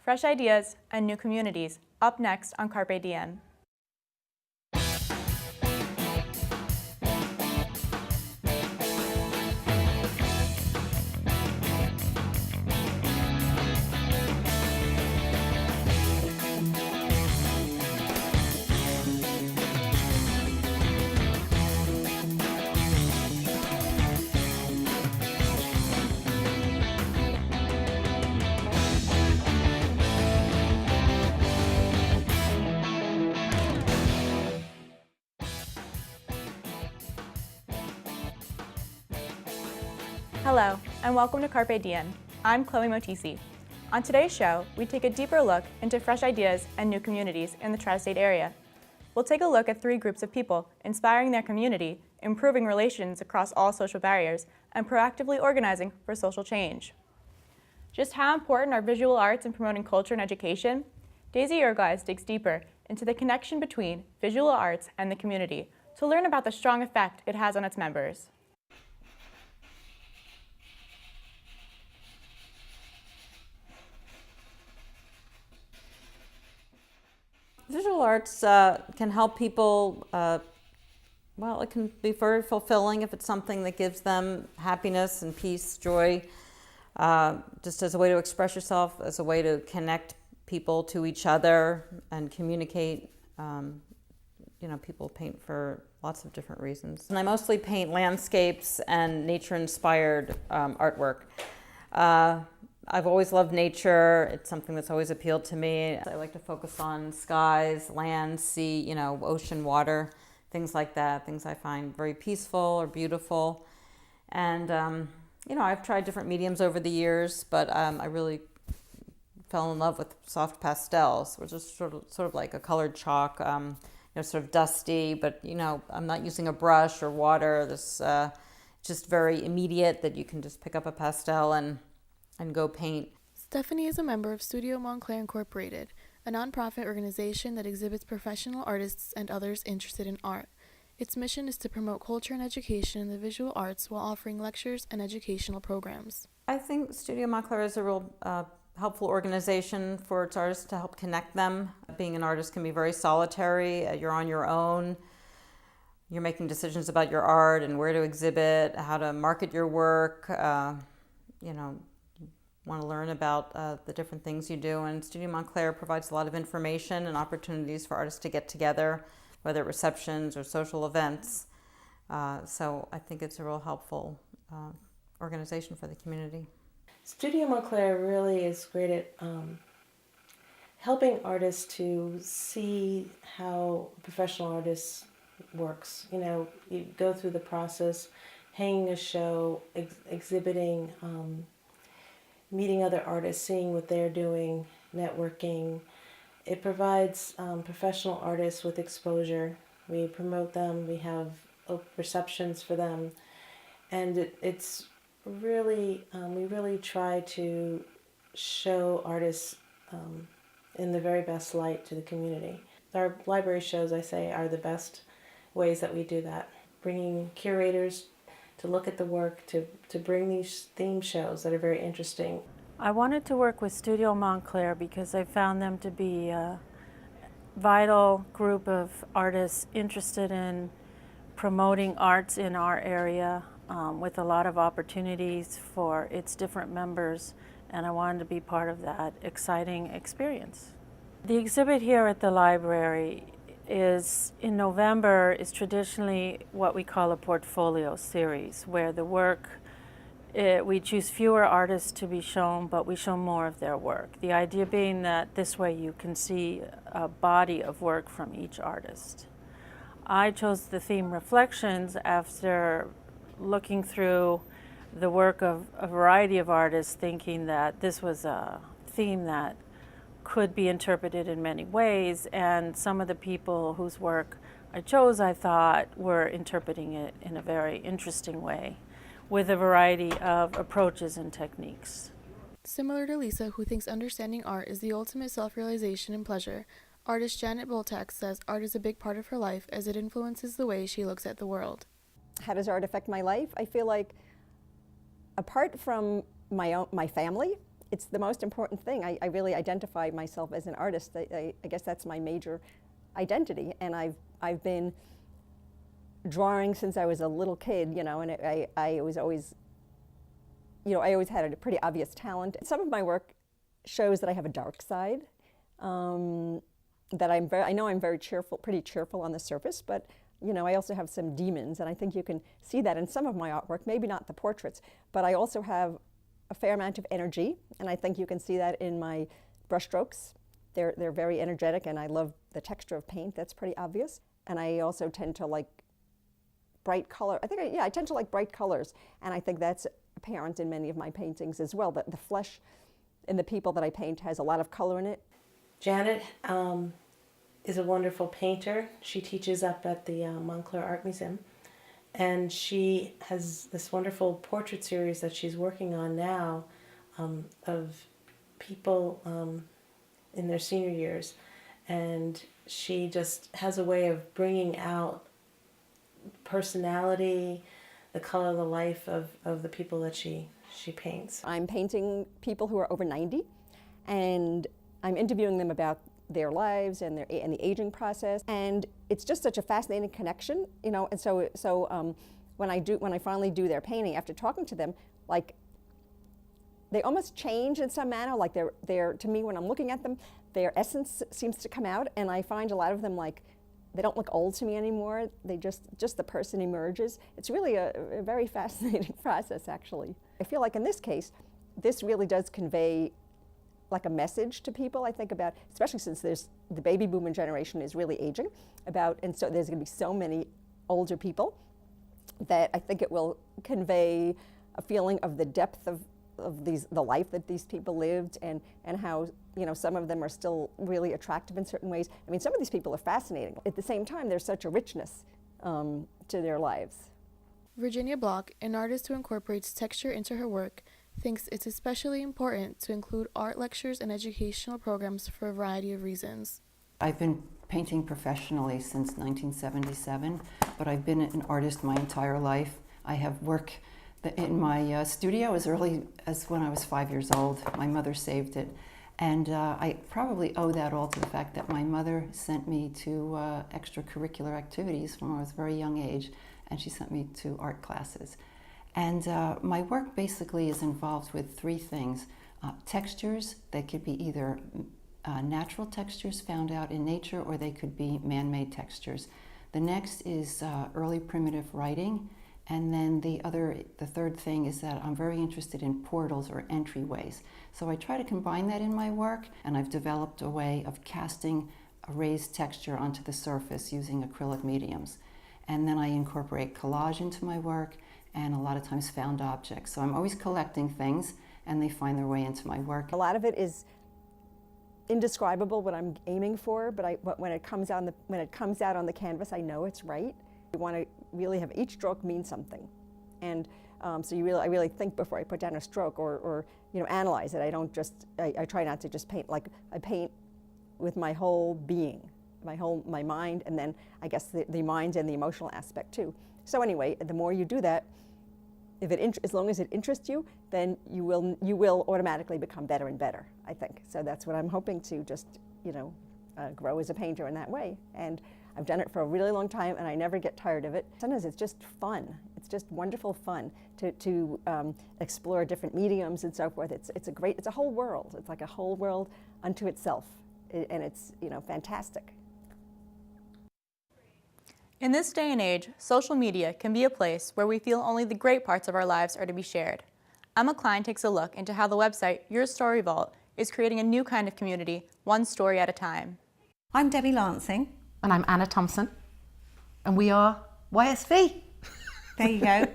Fresh ideas and new communities, up next on Carpe Diem. Hello, and welcome to Carpe Diem. I'm Motisi. On today's show, we take a deeper look into fresh ideas and new communities in the tri-state area. We'll take a look at 3 groups of people inspiring their community, improving relations across all social barriers, and proactively organizing for social change. Just how important are visual arts in promoting culture and education? Daisy Urgiles digs deeper into the connection between visual arts and the community to learn about the strong effect it has on its members. Visual arts can help people, well, it can be very fulfilling if it's something that gives them happiness and peace, joy, just as a way to express yourself, as a way to connect people to each other and communicate. People paint for lots of different reasons. And I mostly paint landscapes and nature-inspired artwork. I've always loved nature. It's something that's always appealed to me. I like to focus on skies, land, sea, ocean, water, things like that, things I find very peaceful or beautiful. And, I've tried different mediums over the years, but I really fell in love with soft pastels, which is sort of like a colored chalk, sort of dusty, but, I'm not using a brush or water. This just very immediate that you can just pick up a pastel and go paint. Stephanie is a member of Studio Montclair Incorporated, a nonprofit organization that exhibits professional artists and others interested in art. Its mission is to promote culture and education in the visual arts while offering lectures and educational programs. I think Studio Montclair is a real helpful organization for its artists to help connect them. Being an artist can be very solitary. You're on your own. You're making decisions about your art and where to exhibit, how to market your work, want to learn about the different things you do. And Studio Montclair provides a lot of information and opportunities for artists to get together, whether receptions or social events. So I think it's a real helpful organization for the community. Studio Montclair really is great at helping artists to see how a professional artist works. You go through the process, hanging a show, exhibiting, meeting other artists, seeing what they're doing, networking. It provides professional artists with exposure. We promote them, we have receptions for them, and it's really, we really try to show artists in the very best light to the community. Our library shows, I say, are the best ways that we do that. Bringing curators to look at the work, to bring these theme shows that are very interesting. I wanted to work with Studio Montclair because I found them to be a vital group of artists interested in promoting arts in our area with a lot of opportunities for its different members, and I wanted to be part of that exciting experience. The exhibit here at the library is in November is traditionally what we call a portfolio series, where the work, we choose fewer artists to be shown, but we show more of their work. The idea being that this way you can see a body of work from each artist. I chose the theme Reflections after looking through the work of a variety of artists, thinking that this was a theme that could be interpreted in many ways, and some of the people whose work I chose, I thought, were interpreting it in a very interesting way with a variety of approaches and techniques. Similar to Lisa, who thinks understanding art is the ultimate self-realization and pleasure, artist Janet Boltek says art is a big part of her life as it influences the way she looks at the world. How does art affect my life? I feel like apart from my family it's the most important thing. I really identify myself as an artist. I guess that's my major identity, and I've been drawing since I was a little kid, you know, and I was always, you know, I always had a pretty obvious talent. Some of my work shows that I have a dark side, that I know I'm very cheerful, pretty cheerful on the surface, but you know, I also have some demons, and I think you can see that in some of my artwork, maybe not the portraits, but I also have a fair amount of energy, and I think you can see that in my brushstrokes. They're very energetic, and I love the texture of paint. That's pretty obvious. And I also tend to like bright color. I tend to like bright colors, and I think that's apparent in many of my paintings as well. That the flesh in the people that I paint has a lot of color in it. Janet is a wonderful painter. She teaches up at the Montclair Art Museum, and she has this wonderful portrait series that she's working on now of people in their senior years, and she just has a way of bringing out personality, the color of the life of the people that she paints. I'm painting people who are over 90, and I'm interviewing them about their lives and the aging process, and it's just such a fascinating connection, you know. And so when I finally do their painting, after talking to them, like they almost change in some manner. Like they're to me, when I'm looking at them, their essence seems to come out, and I find a lot of them, like, they don't look old to me anymore. They just the person emerges. It's really a very fascinating process, actually. I feel like in this case, this really does convey like a message to people, I think, about, especially since the baby boomer generation is really aging, and so there's going to be so many older people, that I think it will convey a feeling of the depth of the life that these people lived, and how, you know, some of them are still really attractive in certain ways. I mean, some of these people are fascinating. At the same time, there's such a richness to their lives. Virginia Block, an artist who incorporates texture into her work, thinks it's especially important to include art lectures and educational programs for a variety of reasons. I've been painting professionally since 1977, but I've been an artist my entire life. I have work in my studio as early as when I was 5 years old. My mother saved it. And I probably owe that all to the fact that my mother sent me to extracurricular activities from I was a very young age, and she sent me to art classes. And my work basically is involved with three things. Textures, they could be either natural textures found out in nature, or they could be man-made textures. The next is early primitive writing. And then the third thing is that I'm very interested in portals or entryways. So I try to combine that in my work, and I've developed a way of casting a raised texture onto the surface using acrylic mediums. And then I incorporate collage into my work, and a lot of times found objects. So I'm always collecting things, and they find their way into my work. A lot of it is indescribable what I'm aiming for, but when it comes out on the canvas, I know it's right. You want to really have each stroke mean something, and so I really think before I put down a stroke, or you know, analyze it. I try not to just paint. Like, I paint with my whole being, my mind, and then I guess the mind and the emotional aspect too. So anyway, the more you do that, as long as it interests you, then you will automatically become better and better, I think. So that's what I'm hoping to just, you know, grow as a painter in that way. And I've done it for a really long time, and I never get tired of it. Sometimes it's just fun. It's just wonderful fun to explore different mediums and so forth. It's a whole world. It's like a whole world unto itself, and it's, you know, fantastic. In this day and age, social media can be a place where we feel only the great parts of our lives are to be shared. Emma Klein takes a look into how the website Your Story Vault is creating a new kind of community, one story at a time. I'm Debbie Lansing. And I'm Anna Thompson. And we are YSV. There you go.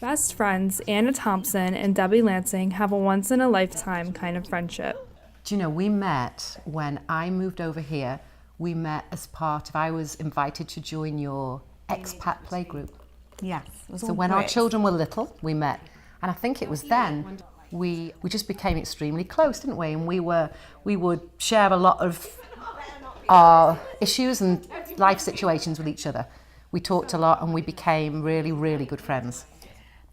Best friends Anna Thompson and Debbie Lansing have a once-in-a-lifetime kind of friendship. Do you know, we met when I moved over here. We met as part of, I was invited to join your expat playgroup. Yes. So when our children were little, we met. And I think it was then we just became extremely close, didn't we? And we would share a lot of our issues and life situations with each other. We talked a lot, and we became really, really good friends.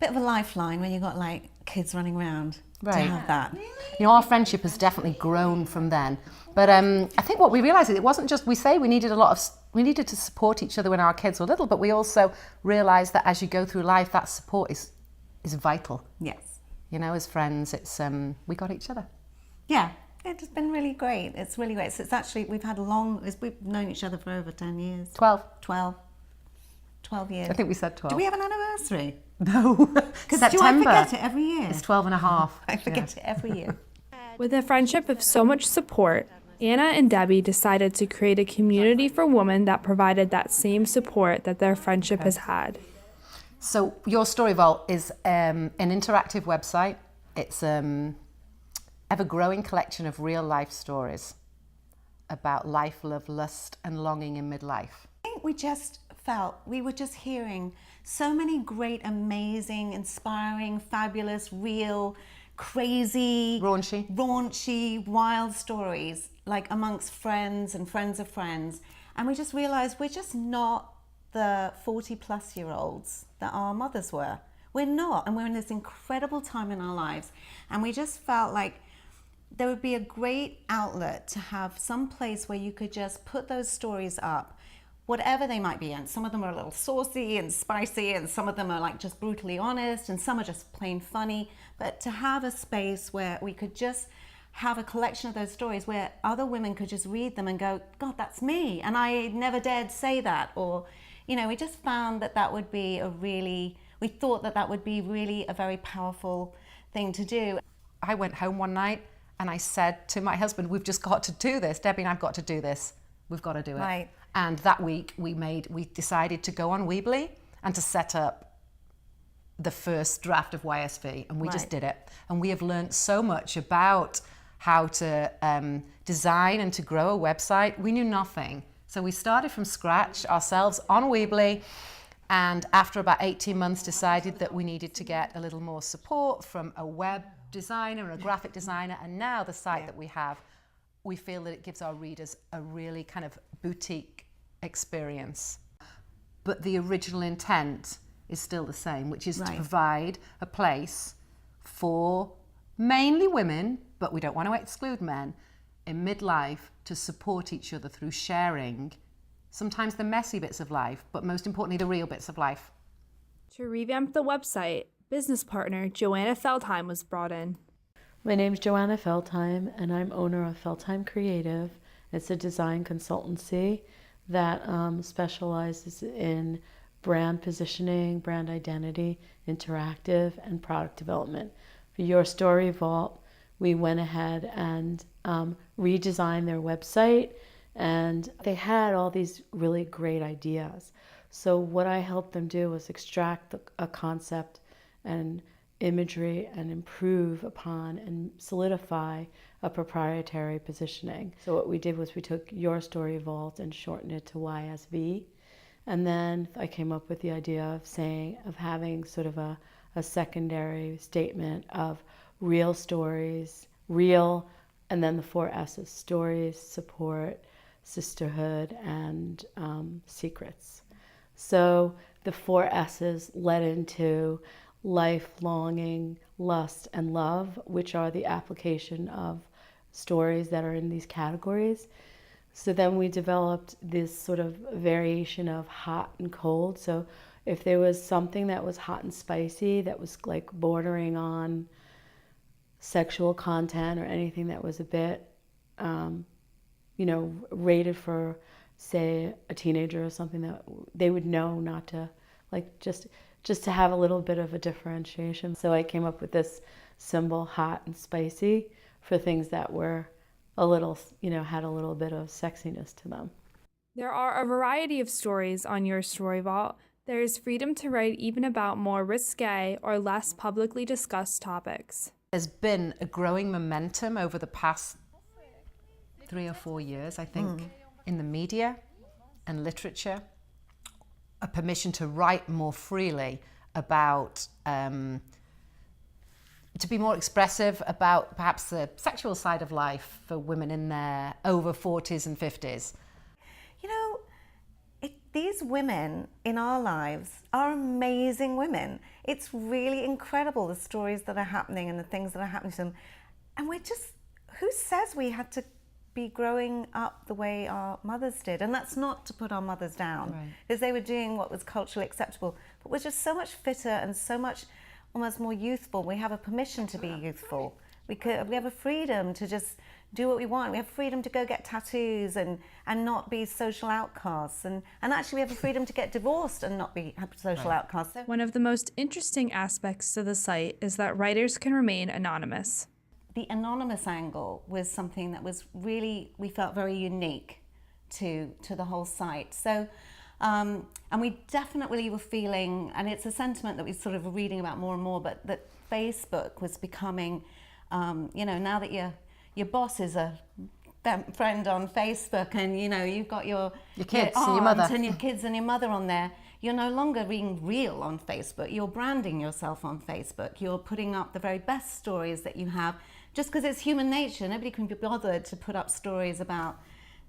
Bit of a lifeline when you've got like kids running around. to have that. You know, our friendship has definitely grown from then. But I think what we realised is it wasn't just, we needed to support each other when our kids were little, but we also realised that as you go through life, that support is vital. Yes. You know, as friends, it's we got each other. Yeah, it's been really great. It's really great. So it's actually, we've known each other for over 10 years. 12 years. I think we said 12. Do we have an anniversary? No. Because do I forget it every year? It's 12 and a half. I forget it every year. With a friendship of so much support, Anna and Debbie decided to create a community for women that provided that same support that their friendship has had. So Your Story Vault is an interactive website. It's ever-growing collection of real-life stories about life, love, lust, and longing in midlife. I think we just felt, we were just hearing so many great, amazing, inspiring, fabulous, real, crazy, raunchy, wild stories, like amongst friends and friends of friends. And we just realized we're just not the 40-plus-year-olds that our mothers were. We're not, and we're in this incredible time in our lives. And we just felt like there would be a great outlet to have some place where you could just put those stories up, whatever they might be. And some of them are a little saucy and spicy, and some of them are like just brutally honest, and some are just plain funny. But to have a space where we could just have a collection of those stories where other women could just read them and go, God, that's me, and I never dared say that. Or, you know, we just found that would be we thought that would be really a very powerful thing to do. I went home one night and I said to my husband, we've just got to do this. Debbie and I've got to do this. We've got to do it. Right. And that week we decided to go on Weebly and to set up the first draft of YSV, and we just did it. And we have learned so much about how to design and to grow a website. We knew nothing. So we started from scratch ourselves on Weebly, and after about 18 months decided that we needed to get a little more support from a web designer and a graphic designer, and now the site that we have, we feel that it gives our readers a really kind of boutique experience. But the original intent is still the same, which is to provide a place for mainly women, but we don't want to exclude men, in midlife to support each other through sharing sometimes the messy bits of life, but most importantly, the real bits of life. To revamp the website, business partner Joanna Feldheim was brought in. My name's Joanna Feldheim, and I'm owner of Feldheim Creative. It's a design consultancy that specializes in brand positioning, brand identity, interactive, and product development. For Your Story Vault, we went ahead and redesigned their website, and they had all these really great ideas. So what I helped them do was extract a concept and imagery and improve upon and solidify a proprietary positioning. So what we did was we took Your Story Vault and shortened it to YSV. And then I came up with the idea of having sort of a secondary statement of real stories, real, and then the 4 S's: stories, support, sisterhood, and secrets. So the 4 S's led into life, longing, lust, and love, which are the application of stories that are in these categories. So then we developed this sort of variation of hot and cold. So if there was something that was hot and spicy, that was like bordering on sexual content or anything that was a bit, rated for, say, a teenager or something, that they would know not to, like, just to have a little bit of a differentiation. So I came up with this symbol, hot and spicy, for things that were a little, had a little bit of sexiness to them. There are a variety of stories on Your Story Vault. There is freedom to write even about more risque or less publicly discussed topics. There's been a growing momentum over the past 3 or 4 years, I think, in the media and literature, a permission to write more freely about, to be more expressive about perhaps the sexual side of life for women in their over 40s and 50s. these women in our lives are amazing women. It's really incredible, the stories that are happening and the things that are happening to them. And we're just, who says we had to be growing up the way our mothers did? And that's not to put our mothers down, because they were doing what was culturally acceptable, but we're just so much fitter and so much almost more youthful. We have a permission to be youthful. We have a freedom to just do what we want. We have freedom to go get tattoos and not be social outcasts. And actually we have a freedom to get divorced and not be social outcasts. One of the most interesting aspects to the site is that writers can remain anonymous. The anonymous angle was something that was really, we felt very unique to the whole site. So, and we definitely were feeling, and it's a sentiment that we sort of were reading about more and more, but that Facebook was becoming, you know, now that your boss is a friend on Facebook, and you know you've got your kids and your mother and your kids and your mother on there. You're no longer being real on Facebook. You're branding yourself on Facebook. You're putting up the very best stories that you have, just because it's human nature. Nobody can be bothered to put up stories about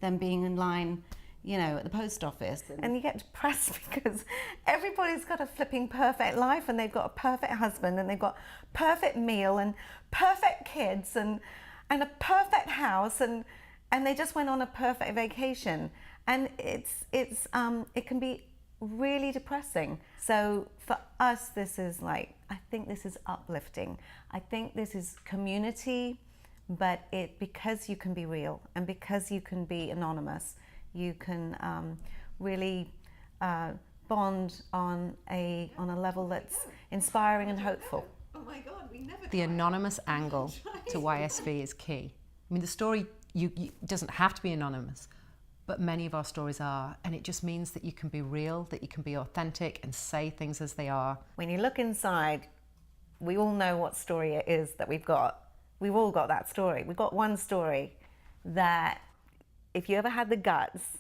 them being in line, you know, at the post office. And you get depressed because everybody's got a flipping perfect life, and they've got a perfect husband, and they've got perfect meal and perfect kids and a perfect house, and they just went on a perfect vacation. And it can be really depressing. So for us, this is like, I think this is uplifting. I think this is community, but because you can be real and because you can be anonymous, you can really bond on a level that's inspiring and hopeful. Oh my God, we never. The anonymous angle to YSV is key. I mean, the story you doesn't have to be anonymous, but many of our stories are, and it just means that you can be real, that you can be authentic and say things as they are. When you look inside, we all know what story it is that we've got. We've all got that story. We've got one story that if you ever had the guts,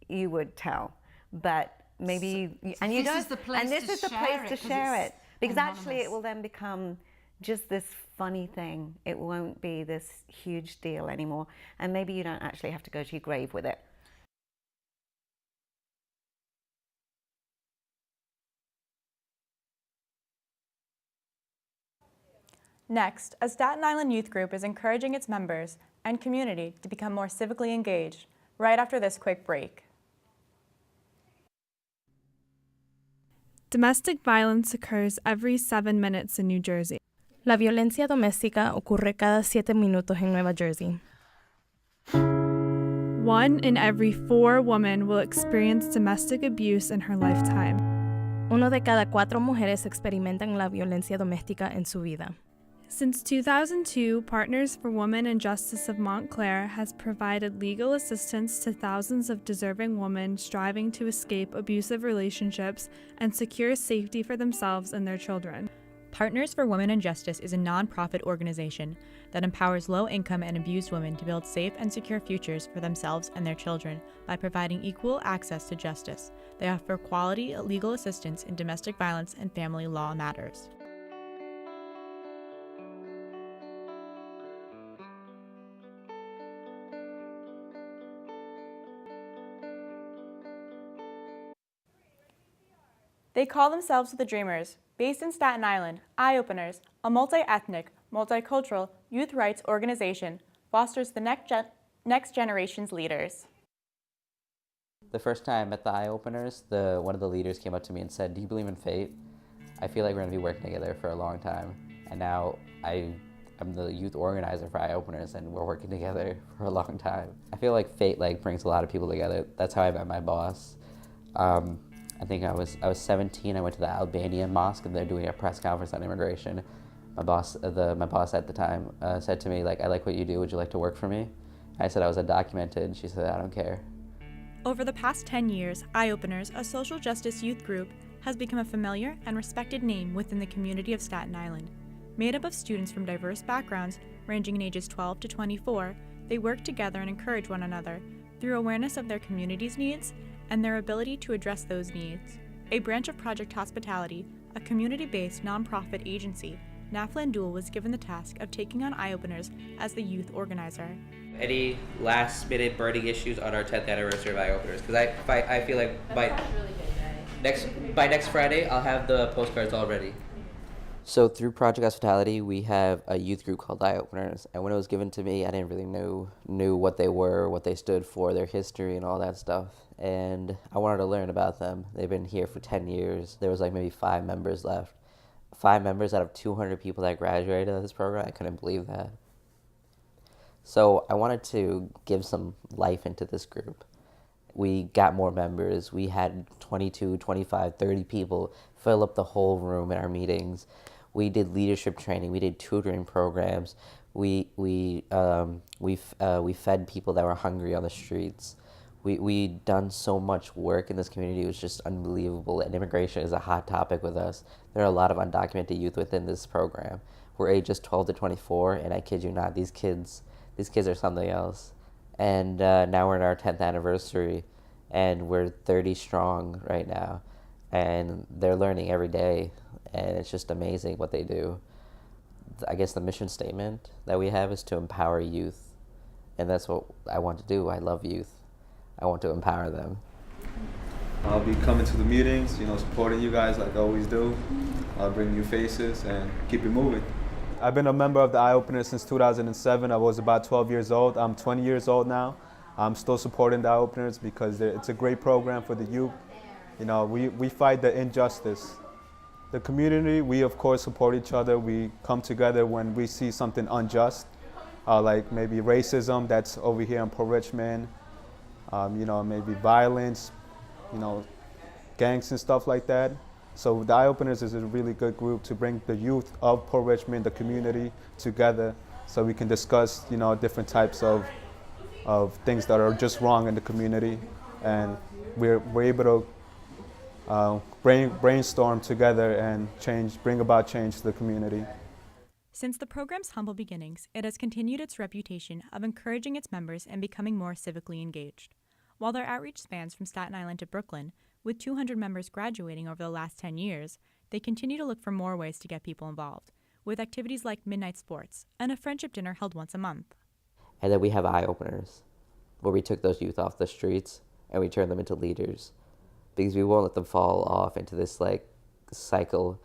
you would tell. But maybe, and you don't. This is the place to share it. Because actually it will then become just this funny thing. It won't be this huge deal anymore. And maybe you don't actually have to go to your grave with it. Next, a Staten Island youth group is encouraging its members and community to become more civically engaged, right after this quick break. Domestic violence occurs every 7 minutes in New Jersey. La violencia doméstica ocurre cada 7 minutos en Nueva Jersey. 1 in every 4 women will experience domestic abuse in her lifetime. 1 de cada 4 mujeres experimentan la violencia doméstica en su vida. Since 2002, Partners for Women and Justice of Montclair has provided legal assistance to thousands of deserving women striving to escape abusive relationships and secure safety for themselves and their children. Partners for Women and Justice is a nonprofit organization that empowers low-income and abused women to build safe and secure futures for themselves and their children by providing equal access to justice. They offer quality legal assistance in domestic violence and family law matters. They call themselves the Dreamers. Based in Staten Island, Eyeopeners, a multi-ethnic, multicultural youth rights organization, fosters the next generation's leaders. The first time I met the Eyeopeners, one of the leaders came up to me and said, "Do you believe in fate? I feel like we're going to be working together for a long time." And now I'm the youth organizer for Eyeopeners, and we're working together for a long time. I feel like fate brings a lot of people together. That's how I met my boss. I think I was 17. I went to the Albanian mosque, and they're doing a press conference on immigration. My boss at the time said to me, "I like what you do. Would you like to work for me?" I said I was undocumented, and she said, "I don't care." Over the past 10 years, Eyeopeners, a social justice youth group, has become a familiar and respected name within the community of Staten Island. Made up of students from diverse backgrounds, ranging in ages 12 to 24, they work together and encourage one another through awareness of their community's needs and their ability to address those needs. A branch of Project Hospitality, a community-based nonprofit agency, Naflin Duel was given the task of taking on Eyeopeners as the youth organizer. Any last minute burning issues on our 10th anniversary of Eyeopeners? Because I feel like by next Friday I'll have the postcards all ready. So through Project Hospitality, we have a youth group called Eyeopeners, and when it was given to me, I didn't really knew what they were, what they stood for, their history, and all that stuff. And I wanted to learn about them. They've been here for 10 years. There was like maybe 5 members left. 5 members out of 200 people that graduated of this program. I couldn't believe that. So I wanted to give some life into this group. We got more members. We had 22, 25, 30 people fill up the whole room in our meetings. We did leadership training. We did tutoring programs. We fed people that were hungry on the streets. We done so much work in this community. It was just unbelievable. And immigration is a hot topic with us. There are a lot of undocumented youth within this program. We're ages 12 to 24, and I kid you not, these kids are something else. And now we're in our 10th anniversary, and we're 30 strong right now. And they're learning every day, and it's just amazing what they do. I guess the mission statement that we have is to empower youth, and that's what I want to do. I love youth. I want to empower them. I'll be coming to the meetings, supporting you guys like I always do. I'll bring new faces and keep it moving. I've been a member of the Eyeopeners since 2007. I was about 12 years old. I'm 20 years old now. I'm still supporting the Eyeopeners because it's a great program for the youth. We fight the injustice. The community, we of course support each other. We come together when we see something unjust, like maybe racism that's over here in Port Richmond, maybe violence, gangs and stuff like that. So the Eyeopeners is a really good group to bring the youth of Port Richmond, the community, together so we can discuss, different types of things that are just wrong in the community. And we're able to brainstorm together and bring about change to the community. Since the program's humble beginnings, it has continued its reputation of encouraging its members and becoming more civically engaged. While their outreach spans from Staten Island to Brooklyn, with 200 members graduating over the last 10 years, they continue to look for more ways to get people involved, with activities like midnight sports and a friendship dinner held once a month. And then we have Eyeopeners, where we took those youth off the streets and we turned them into leaders, because we won't let them fall off into this cycle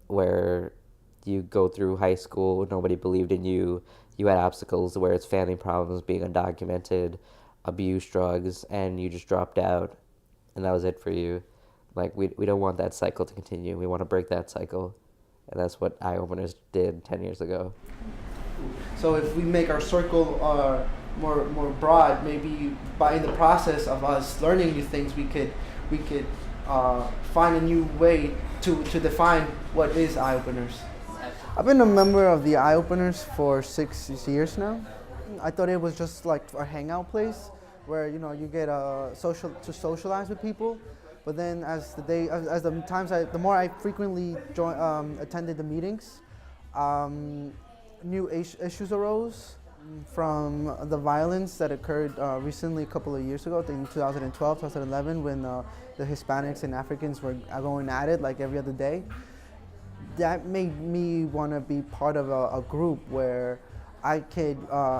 where you go through high school, nobody believed in you, you had obstacles where it's family problems, being undocumented, abuse, drugs, and you just dropped out, and that was it for you. We don't want that cycle to continue. We want to break that cycle, and that's what Eyeopeners did 10 years ago. So if we make our circle more broad, maybe in the process of us learning new things, we could find a new way to define what is Eyeopeners. I've been a member of the Eyeopeners for 6 years now. I thought it was just like a hangout place where you get to socialize with people. But then the more I frequently attended the meetings, new issues arose from the violence that occurred recently a couple of years ago, in 2012, 2011, when the Hispanics and Africans were going at it like every other day. That made me want to be part of a group where I could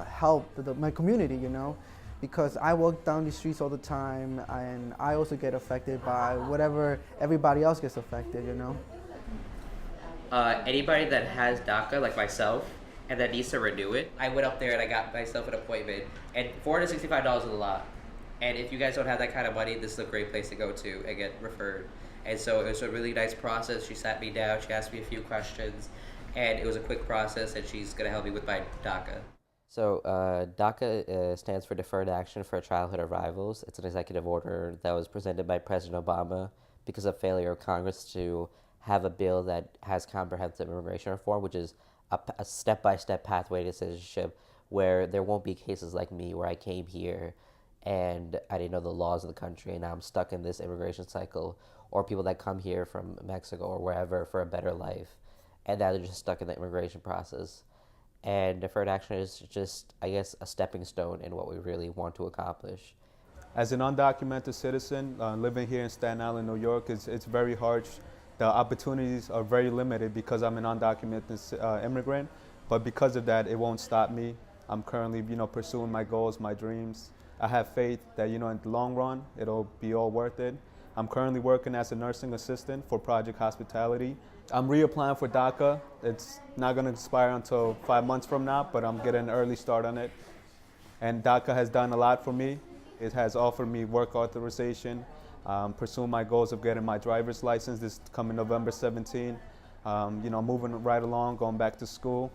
help my community, because I walk down the streets all the time, and I also get affected by whatever everybody else gets affected, Anybody that has DACA, like myself, and that needs to renew it, I went up there and I got myself an appointment, and $465 is a lot. And if you guys don't have that kind of money, this is a great place to go to and get referred. And so it was a really nice process. She sat me down, she asked me a few questions, and it was a quick process, and she's going to help me with my DACA. So DACA stands for Deferred Action for Childhood Arrivals. It's an executive order that was presented by President Obama because of failure of Congress to have a bill that has comprehensive immigration reform, which is a step-by-step pathway to citizenship where there won't be cases like me where I came here and I didn't know the laws of the country and now I'm stuck in this immigration cycle, or people that come here from Mexico or wherever for a better life and now they're just stuck in the immigration process. And deferred action is just, I guess, a stepping stone in what we really want to accomplish. As an undocumented citizen living here in Staten Island, New York, it's very harsh The opportunities are very limited because I'm an undocumented immigrant, but because of that, it won't stop me. I'm currently, pursuing my goals, my dreams. I have faith that, in the long run, it'll be all worth it. I'm currently working as a nursing assistant for Project Hospitality. I'm reapplying for DACA. It's not going to expire until 5 months from now, but I'm getting an early start on it. And DACA has done a lot for me. It has offered me work authorization, pursuing my goals of getting my driver's license this coming November 17. Moving right along, going back to school,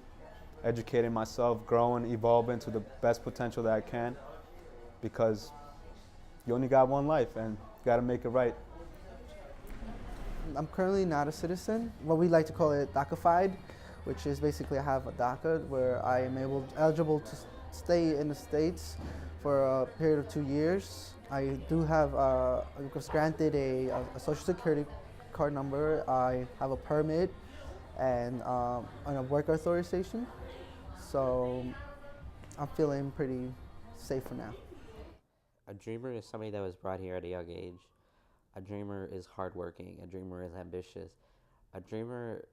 educating myself, growing, evolving to the best potential that I can, because you only got one life and you got to make it right. I'm currently not a citizen. What we like to call it DACAfied, which is basically I have a DACA where I am eligible to stay in the States for a period of 2 years. I do have, I was granted a social security card number. I have a permit and a work authorization. So I'm feeling pretty safe for now. A dreamer is somebody that was brought here at a young age. A dreamer is hardworking. A dreamer is ambitious. A dreamer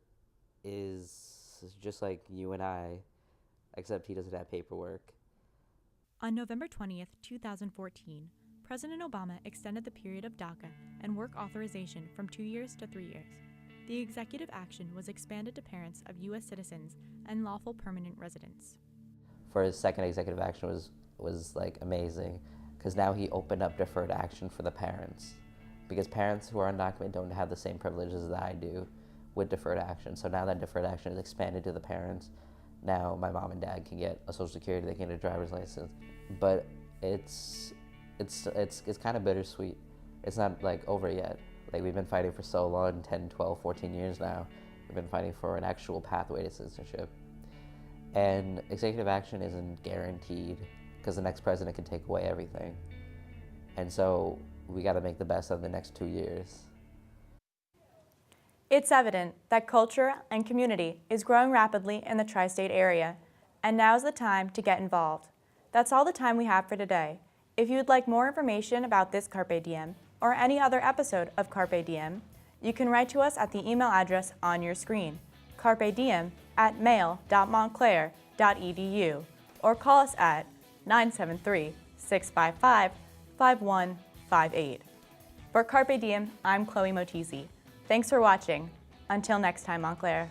is just like you and I, except he doesn't have paperwork. On November 20th, 2014, President Obama extended the period of DACA and work authorization from 2 years to 3 years. The executive action was expanded to parents of U.S. citizens and lawful permanent residents. For his second executive action was like amazing, because now he opened up deferred action for the parents. Because parents who are undocumented don't have the same privileges that I do with deferred action. So now that deferred action is expanded to the parents. Now my mom and dad can get a social security, they can get a driver's license. But it's kind of bittersweet. It's not like over yet. Like we've been fighting for so long, 10, 12, 14 years now. We've been fighting for an actual pathway to citizenship. And executive action isn't guaranteed because the next president can take away everything. And so we got to make the best of the next 2 years. It's evident that culture and community is growing rapidly in the tri-state area, and now's the time to get involved. That's all the time we have for today. If you'd like more information about this Carpe Diem or any other episode of Carpe Diem, you can write to us at the email address on your screen, carpediem@mail.montclair.edu, or call us at 973-655-5158. For Carpe Diem, I'm Chloe Motisi. Thanks for watching. Until next time, Montclair.